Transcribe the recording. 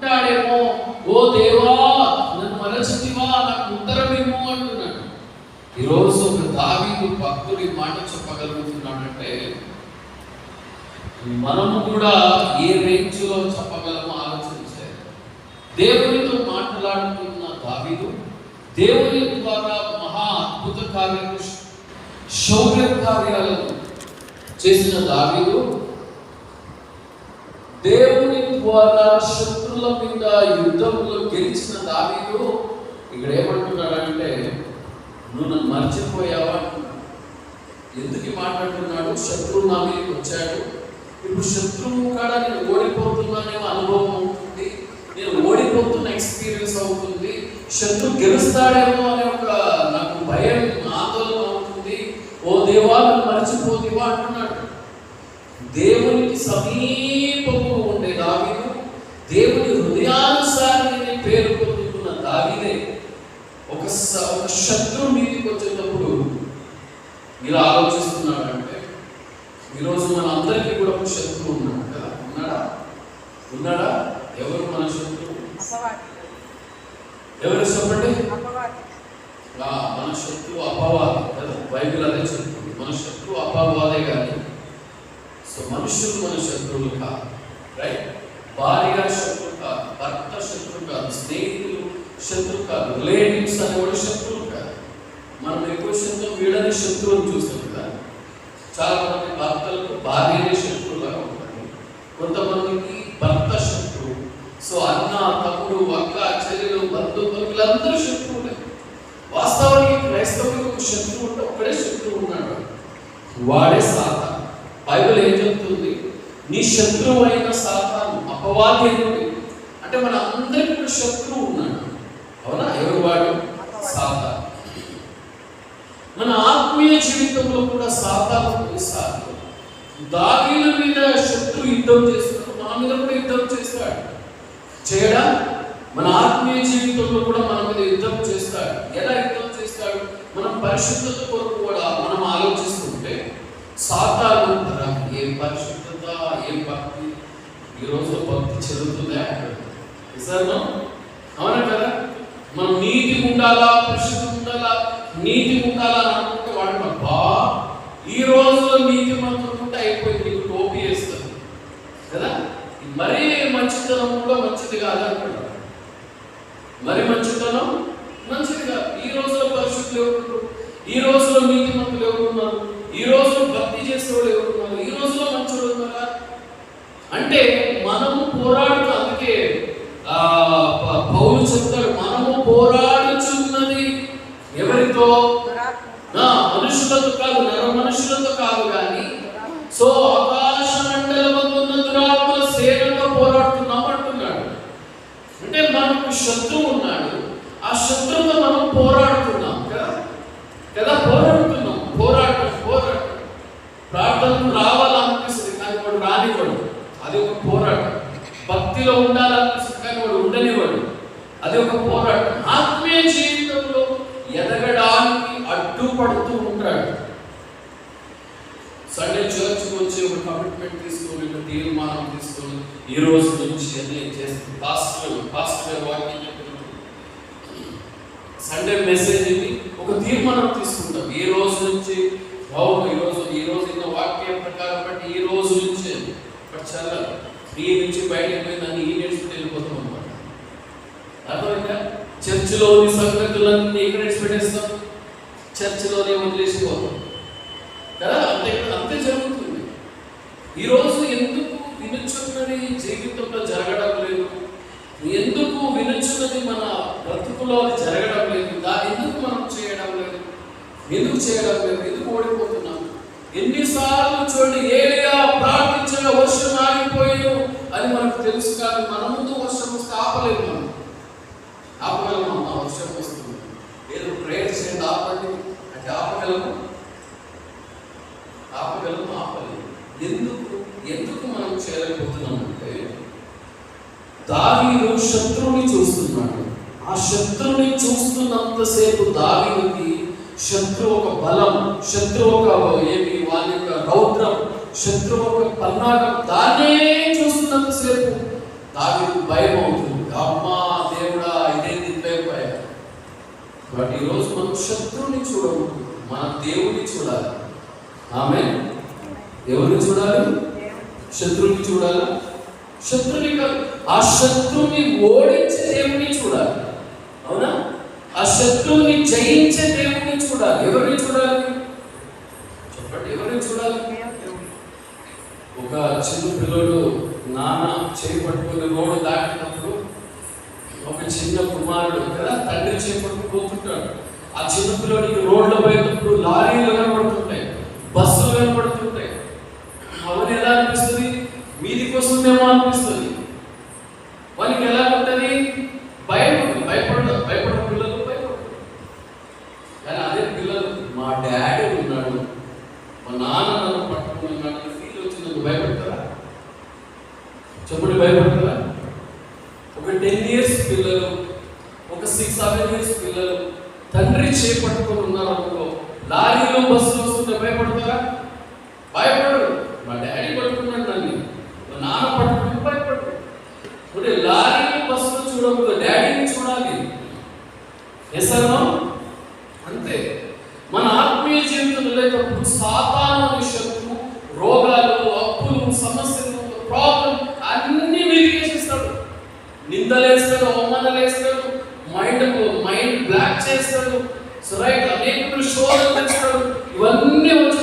అంటాడేమో, ఓ దేవా నన్ను మరచితివా, నాకు ఉత్తరమేమో అంటున్నాడు. ఈరోజు ఒక దావీదు భక్తుడి మాట చెప్పగలుగుతున్నాడంటే మనము కూడా ఏ రేంజ్ లో చెప్పగలమో ఆలోచించాలి. దేవునితో మాట్లాడుతున్న దావీదు, దేవుని ద్వారా మహా అద్భుత కార్యాలు, శౌర్య కార్యాలను చేసిన దావీదు, దేవుని ద్వారా శత్రుల మీద యుద్ధంలో గెలిచిన దావీదు ఇక్కడ ఏమంటున్నాడంటే, నువ్వు నన్ను మర్చిపోయావా అంటున్నాడు. ఎందుకు మాట్లాడుతున్నాడు? శత్రువు నా మీదకి వచ్చాడు, ఇప్పుడు శత్రువు కూడా నేను ఓడిపోతున్నానేమో అనుభవం అవుతుంది, నేను ఓడిపోతున్న ఎక్స్పీరియన్స్ అవుతుంది, శత్రువు గెలుస్తాడేమో అనే ఒక నాకు భయం, ఆందోళన అవుతుంది. ఓ దేవా నన్ను మర్చిపోతివా అంటున్నాడు. దేవునికి సమీపము ఉండే దావీదు, దేవుని హృదయానుసారిని పేరు పొందుతున్న దావీదే ఒక శత్రువు మీదకి వచ్చేటప్పుడు మీరు ఆలోచిస్తున్నాడంటే, ఈరోజు మన అందరికీ కూడా ఒక శత్రువు ఉన్నాడు కదా. ఉన్నాడా? ఎవరు మన శత్రువు? ఎవరు చెప్పండి? మన శత్రువు అపవాది కదా. బైబిల్ అదే చెప్తుంది, మన శత్రువు అపవాదే కానీ సో మనుషులు మన శత్రువులు కాదు. రైట్? భార్య శత్రువు కాదు, భర్త శత్రువు కాదు, స్నేహితులు శత్రువు కాదు, రిలేటివ్స్ అనేవాడు శత్రువు కాదు. మనం ఎక్కువ శత్రువు వీడని శత్రువుని చూస్తాం కదా. చాలా మంది భర్తలకు భార్యనే శత్రువులాగా ఉంటారు, కొంతమందికి భర్త శత్రువు. సో అన్న, తమ్ముడు, అక్క, చెల్లెలు, బంధువులు వీళ్ళందరూ శత్రువులే. వాస్తవానికి క్రైస్తవులకు ఒక శత్రువు ఉంటే ఒక్కడే శత్రువు ఉన్నాడు, వాడే సాతాను. బైబిల్ ఏం చెప్తుంది? నీ శత్రువు అయిన సాతాను, అపవాది అంటే మన అందరికీ ఒక శత్రువు ఉన్నాడు. అవునా? ఎవరు వాడు? సాతాను. మన ఆత్మీయ జీవితంలో కూడా సాతాను కొన్నిసార్లు దావీదు మీద శత్రువు యుద్ధం చేస్తున్నాడు, మన మీద కూడా యుద్ధం చేస్తాడు. చేయడా? మన ఆత్మీయ జీవితంలో కూడా మన మీద యుద్ధం చేస్తాడు. ఎలా యుద్ధం చేస్తాడు? మనం పరిశుద్ధత కొరకు కూడా మనం ఆలోచిస్తుంటే సాతాను ఏం పరిశుద్ధత, ఏం భక్తి, ఈరోజు భక్తి చెందుతుందా? అవునా కదా? మనం నీతి ఉండాలా, పరిశుద్ధం ఉండాలా, నీతి ఉండాలా అని అనుకుంటే వాడు అబ్బా ఈ రోజులో నీతి మంత్రుకుంటే అయిపోయింది, నీకు టోపీ వేస్తుంది కదా. మరీ మంచితనం కూడా మంచిది కాదు అంటున్నాడు. మరి మంచితనం మంచిది కాదు. ఈ రోజులో పరిశుద్ధులు ఎవరున్నారు? ఈ రోజులో నీతి మంత్రులు ఎవరున్నారు? ఈ రోజులో భక్తి చేసేవాళ్ళు ఎవరున్నారు? ఈ రోజులో మంచోళ్ళు ఉన్నారా అంటే మనము పోరాడుతూ, అందుకే పౌలు చెప్తాడు, మనము పోరాడుచున్నది ఎవరితో? మనుషులతో కాదు, నర మనుషులతో కాదు కానీ సో ఆకాశ మండలమందు ఉన్న దురాత్మల సేనతో పోరాడుతున్నాం అంటున్నాడు. అంటే మనకు శత్రువు ఉన్నాడు, ఆ శత్రువుతో మనం పోరాడుతున్నాం కదా. పోరాడుతున్నాం. ప్రార్థనకు రావాలనిపిస్తుంది కానీ వాడు రానివాడు, అది ఒక పోరాటం. భక్తిలో ఉండాలనిపిస్తుంది కానీ వాడు ఉండనివాడు, అది ఒక పోరాటం. ఆత్మీయ జీవితంలో ఎదగడానికి అడ్డుపడుతూ ఉంటాడు. సండే చర్చ్కి వచ్చి ఒక కమిట్మెంట్ తీసుకొని, ఒక తీర్మానం తీసుకొని ఈ రోజు నుంచి అన్నీ చేస్తుంది. పాస్టర్ వాక్యం చెప్పినప్పుడు సండే మెసేజ్ ఇది ఒక తీర్మానం తీసుకుంటాం. ఈ రోజు నుంచి ఈ రోజు ఇన్న వాక్యం ప్రకారం బట్టి ఈ రోజు నుంచి చల్లాలి, ఈ నుంచి బయటకు పోయిందని ఈ నేర్చుకుని వెళ్ళిపోతాం అనమాట. అర్థమైందా? చర్చిలోని సంగతులన్నీ ఇక్కడ పెట్టేస్తాం, చర్చిలోనే వదిలేసిపోతాం కదా. అంతే జరుగుతుంది. ఈరోజు ఎందుకు వినుచున్నది జీవితంలో జరగడం లేదు? ఎందుకు వినుచున్నది మన బ్రతుకులో జరగడం లేదు? దాన్ని ఎందుకు మనం చేయడం లేదు? ఎందుకు ఓడిపోతున్నాం? ఎన్నిసార్లు చూడండి, ఏలియా ప్రార్థించగా వర్షం ఆగిపోయాను అని మనకు తెలుసు, కానీ మన ముందు వర్షం వస్తే ఆపగలమా? వర్షం వస్తుంది, ఏదో ప్రేయర్ చేయండి ఆపండి అంటే ఆపగలము? ఆపలేదు. ఎందుకు మనం చేయలేకపోతున్నాం అంటే దావీదు శత్రువుని చూస్తున్నాడు. ఆ శత్రువుని చూస్తున్నంతసేపు దావీదుకి శత్రువు ఒక బలం, శత్రువు ఒక వాని యొక్క రౌద్రం, శత్రువు ఒక పన్నాగం, దాన్నే చూస్తున్నంతసేపు దావీదుకు భయం అవుతుంది. బట్ ఈరోజు మనం శత్రువుని చూడము, మన దేవుని చూడాలి. ఆమేన్. ఎవరిని చూడాలి? శత్రువుని చూడాలా? శత్రువుని కాదు, ఆ శత్రువుని ఓడించే దేవుని చూడాలి. అవునా? ఆ శత్రువుని జయించే దేవుని చూడాలి. ఎవరిని చూడాలి? చెప్పండి, ఎవరిని చూడాలి? ఒక చిన్న పిల్లడు నాన్న చేయి పట్టుకుని రోడ్డు దాటినప్పుడు ఒక చిన్న కుమారుడు కదా తండ్రి చేయి పట్టుకుని పోతుంటాడు. ఆ చిన్న పిల్లడికి రోడ్లో పోయేటప్పుడు లారీలు కనబడుతుంటాయి, బస్సులు కనబడుతుంటాయి. అవన్నీ ఎలా అనిపిస్తుంది? మీదికి వస్తుందేమో అనిపిస్తుంది. వాళ్ళకి ఎలా ఉంటుంది? భయపడరు పిల్లలు, భయపడరు. కానీ అదే పిల్లలు మా డాడీ ఉన్నాడు, మా నాన్న నన్ను పట్టుకుని ఉన్నాడు ఫీల్ వచ్చింది, భయపడతారా? చెప్పండి, భయపడతారా? ఒక 10 years పిల్లలు, ఒక 6-7 years పిల్లలు తండ్రి చేపట్టుకొని ఉన్నారు అనుకో, లారీలో బస్సులు వస్తుంటే భయపడతారా? భయపడరు. మా డాడీ పట్టుకున్నాడు నన్ను, మా నాన్న పట్టుకుని భయపడరు. అంటే లారీలో బస్సులు చూడకూడదు, డాడీని చూడాలి. ఎసరో అంతే. మన ఆత్మీయ జీవితంలో లేకపోతే సాతాను శత్రువు రోగాలు, అప్పులు, సమస్యలు, ప్రాబ్లం అన్ని మీదికేసిస్తాడు. నిందలేస్తాడు, అవమానాలేస్తాడు, మైండ్ బ్లాక్ చేస్తాడు. సో రైట్, అనేక శోధన చేస్తాడు. ఇవన్నీ వచ్చి